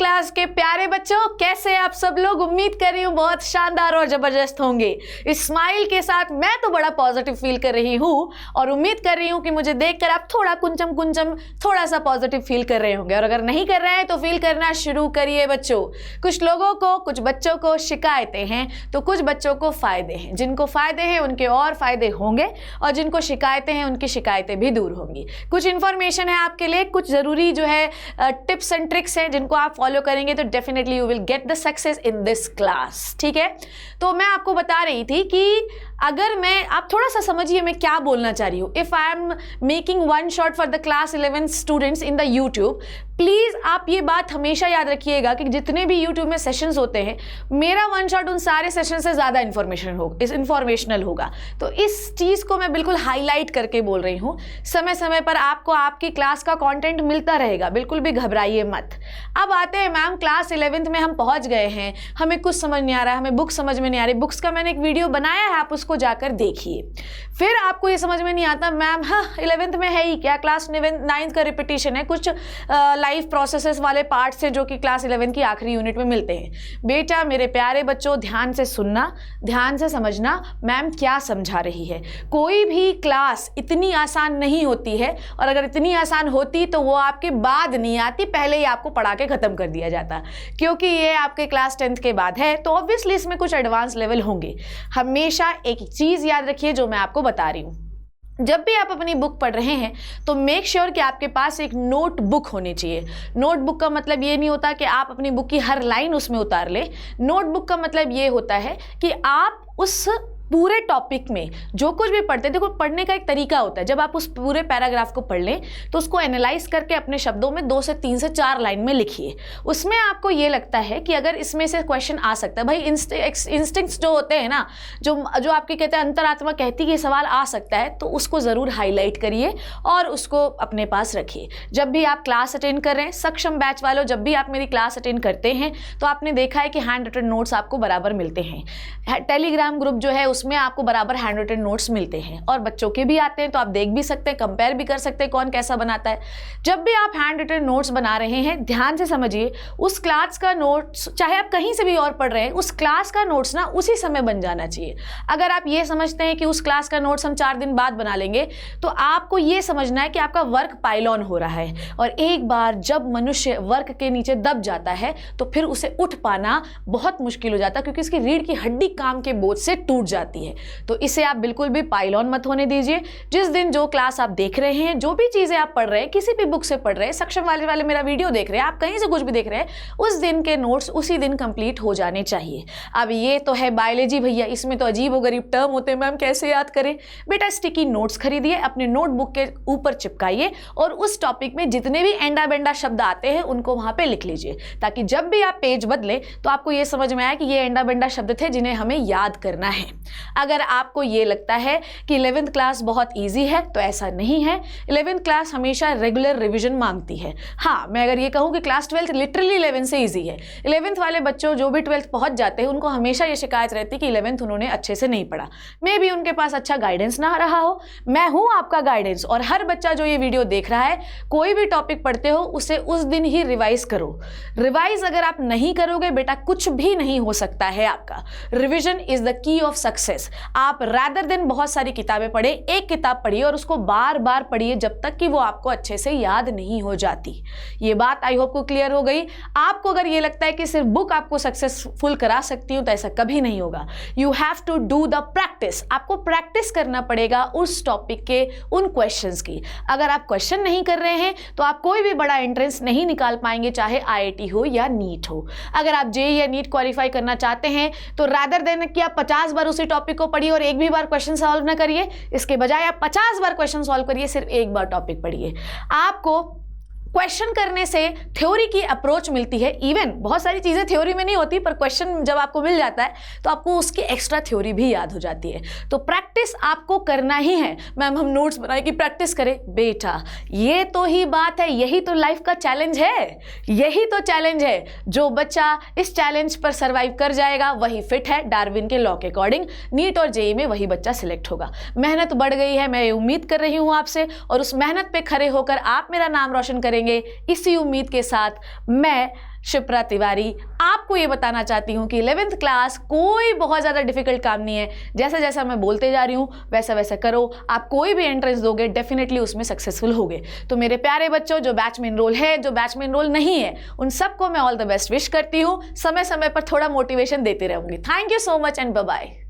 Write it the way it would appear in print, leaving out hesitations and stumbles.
Class के प्यारे बच्चों, कैसे आप सब लोग? उम्मीद कर रही हूँ बहुत शानदार और जबरदस्त होंगे। इस स्माइल के साथ मैं तो बड़ा पॉजिटिव फील कर रही हूँ और उम्मीद कर रही हूँ कि मुझे देखकर आप थोड़ा कुंचम थोड़ा सा पॉजिटिव फील कर रहे होंगे। और अगर नहीं कर रहे हैं तो फील करना शुरू करिए बच्चों। कुछ लोगों को, कुछ बच्चों को शिकायतें हैं तो कुछ बच्चों को फायदे हैं। जिनको फायदे हैं उनके और फायदे होंगे और जिनको शिकायतें हैं उनकी शिकायतें भी दूर होंगी। कुछ इन्फॉर्मेशन है आपके लिए, कुछ जरूरी जो है टिप्स एंड ट्रिक्स हैं जिनको आप फॉलो करेंगे तो definitely you will get the success in this class. ठीक है, तो मैं आपको बता रही थी कि अगर आप थोड़ा सा समझिए मैं क्या बोलना चाह रही हूँ। If I am making one shot for the class 11 students in the YouTube, please आप ये बात हमेशा याद रखिएगा कि जितने भी यूट्यूब में सेशंस होते हैं, मेरा वन शॉट उन सारे सेशन से ज्यादा इंफॉर्मेशनल होगा। तो इस चीज को मैं बिल्कुल हाईलाइट करके बोल रही हूँ। समय समय पर आपको आपकी क्लास का कंटेंट मिलता रहेगा, बिल्कुल भी घबराइए मत। अब आते हैं मैम, क्लास 11th में हम पहुंच गए हैं, हमें कुछ समझ नहीं आ रहा है, हमें बुक समझ में नहीं आ रही। बुक्स का मैंने एक वीडियो बनाया है, आप उसको जाकर देखिए। फिर आपको ये समझ में नहीं आता मैम, हाँ 11th में है ही क्या, क्लास 9th का रिपीटिशन है, कुछ लाइफ प्रोसेसेस वाले पार्ट्स हैं जो कि क्लास 11 की आखिरी यूनिट में मिलते हैं। बेटा मेरे प्यारे बच्चों, ध्यान से सुनना, ध्यान से समझना मैम क्या समझा रही है। कोई भी क्लास इतनी आसान नहीं होती है और अगर इतनी आसान होती तो वो आपके बाद नहीं आती, पहले ही आपको पढ़ा के खत्म कर दिया जाता। क्योंकि ये आपके क्लास 10th के बाद है तो ऑब्वियसली इसमें कुछ एडवांस लेवल होंगे। हमेशा एक चीज याद रखिए जो मैं आपको बता रही हूँ, जब भी आप अपनी बुक पढ़ रहे हैं तो मेक श्योर कि आपके पास एक नोटबुक होनी चाहिए। नोटबुक का मतलब ये नहीं होता कि आप अपनी बुक की हर लाइन उसमें उतार लें। नोटबुक का मतलब ये होता है कि आप उस पूरे टॉपिक में जो कुछ भी पढ़ते हैं, देखो पढ़ने का एक तरीका होता है। जब आप उस पूरे पैराग्राफ को पढ़ लें तो उसको एनालाइज करके अपने शब्दों में 2 से 3 से 4 लाइन में लिखिए। उसमें आपको ये लगता है कि अगर इसमें से क्वेश्चन आ सकता है, भाई इंस्टिंक्ट्स जो होते हैं ना, जो आपके कहते हैं अंतरात्मा कहती है ये सवाल आ सकता है, तो उसको ज़रूर हाईलाइट करिए और उसको अपने पास रखिए। जब भी आप क्लास अटेंड कर रहे हैं, सक्षम बैच वालों, जब भी आप मेरी क्लास अटेंड करते हैं तो आपने देखा है कि हैंड रिटन नोट्स आपको बराबर मिलते हैं। टेलीग्राम ग्रुप जो है उसमें आपको बराबर हैंड रिटन नोट्स मिलते हैं और बच्चों के भी आते हैं, तो आप देख भी सकते हैं, कंपेयर भी कर सकते हैं कौन कैसा बनाता है। जब भी आप हैंड रिटन नोट्स बना रहे हैं, ध्यान से समझिए, उस क्लास का नोट्स चाहे आप कहीं से भी और पढ़ रहे हैं, उस क्लास का नोट्स ना उसी समय बन जाना चाहिए। अगर आप ये समझते हैं कि उस क्लास का नोट्स हम 4 दिन बाद बना लेंगे तो आपको ये समझना है कि आपका वर्क पाइल ऑन हो रहा है। और एक बार जब मनुष्य वर्क के नीचे दब जाता है तो फिर उसे उठ पाना बहुत मुश्किल हो जाता है, क्योंकि इसकी रीढ़ की हड्डी काम के बोझ से टूट जाती है। तो इसे आप बिल्कुल भी पाइल ऑन मत होने दीजिए। जिस दिन जो क्लास आप देख रहे हैं, जो भी चीजें आप पढ़ रहे हैं, किसी भी बुक से पढ़ रहे हैं, सक्षम वाले मेरा वीडियो देख रहे हैं, आप कहीं से कुछ भी देख रहे हैं, उस दिन के नोट्स उसी दिन कंप्लीट हो जाने चाहिए। अब ये तो है बायोलॉजी भैया, इसमें तो अजीब व गरीब टर्म होते हैं, मैम कैसे याद करें? बेटा स्टिकी नोट्स खरीदिए, अपने नोटबुक के ऊपर चिपकाइए और उस टॉपिक में जितने भी एंडा बेंडा शब्द आते हैं उनको वहां पे लिख लीजिए, ताकि जब भी आप पेज बदले तो आपको ये समझ में आए कि ये एंडा बेंडा शब्द थे जिन्हें हमें याद करना है। अगर आपको ये लगता है कि 11th क्लास बहुत इजी है तो ऐसा नहीं है। 11th क्लास हमेशा रेगुलर रिवीजन मांगती है। हाँ, मैं अगर ये कहूँ कि क्लास 12 लिटरली 11 से इजी है, 11th वाले बच्चों जो भी 12th पहुंच जाते हैं उनको हमेशा ये शिकायत रहती है कि 11th उन्होंने अच्छे से नहीं पढ़ा। मे भी उनके पास अच्छा गाइडेंस ना रहा हो। मैं हूँ आपका गाइडेंस, और हर बच्चा जो ये वीडियो देख रहा है, कोई भी टॉपिक पढ़ते हो उसे उस दिन ही रिवाइज करो। रिवाइज अगर आप नहीं करोगे बेटा, कुछ भी नहीं हो सकता है आपका। Revision is the key of success. आप रादर देन बहुत सारी किताबें पढ़े, एक किताब पढ़िए और उसको बार बार पढ़िए जब तक कि वो आपको अच्छे से याद नहीं हो जाती। ये बात आई होप को क्लियर हो गई। आपको अगर ये लगता है कि सिर्फ बुक आपको सक्सेसफुल करा सकती हूँ तो ऐसा कभी नहीं होगा। You have to do the practice. आपको प्रैक्टिस करना पड़ेगा उस टॉपिक के, उन क्वेश्चंस की। अगर आप क्वेश्चन नहीं कर रहे हैं तो आप कोई भी बड़ा एंट्रेंस नहीं निकाल पाएंगे, चाहे IIT हो या नीट हो। अगर आप JEE या नीट क्वालिफाई करना चाहते हैं तो रादर देन कि आप 50 बार उसी टॉपिक को पढ़िए और एक भी बार क्वेश्चन सॉल्व ना करिए, इसके बजाय आप 50 बार क्वेश्चन सॉल्व करिए, सिर्फ एक बार टॉपिक पढ़िए। आपको क्वेश्चन करने से थ्योरी की अप्रोच मिलती है। इवन बहुत सारी चीज़ें थ्योरी में नहीं होती, पर क्वेश्चन जब आपको मिल जाता है तो आपको उसकी एक्स्ट्रा थ्योरी भी याद हो जाती है। तो प्रैक्टिस आपको करना ही है। मैम हम नोट्स बनाए कि प्रैक्टिस करें, बेटा ये तो ही बात है, यही तो लाइफ का चैलेंज है, यही तो चैलेंज है। जो बच्चा इस चैलेंज पर सर्वाइव कर जाएगा वही फिट है। डार्विन के लॉ के अकॉर्डिंग नीट और JEE में वही बच्चा सिलेक्ट होगा। मेहनत बढ़ गई है, मैं उम्मीद कर रही हूँ आपसे, और उस मेहनत पे खड़े होकर आप मेरा नाम रोशन करेंगे। इसी उम्मीद के साथ मैं शिप्रा तिवारी। आपको ये बताना चाहती हूँ कि 11th क्लास कोई बहुत ज़्यादा डिफिकल्ट काम नहीं है। जैसा जैसा मैं बोलते जा रही हूँ वैसा वैसा करो, आप कोई भी एंट्रेंस दोगे डेफिनेटली उसमें सक्सेसफुल होगे। तो मेरे प्यारे बच्चों, जो बैच में इनरोल है, जो बैच में इनरोल नहीं है, उन सबको मैं ऑल द बेस्ट विश करती हूँ। समय समय पर थोड़ा मोटिवेशन देती रहूँगी। Thank you so much and bye bye.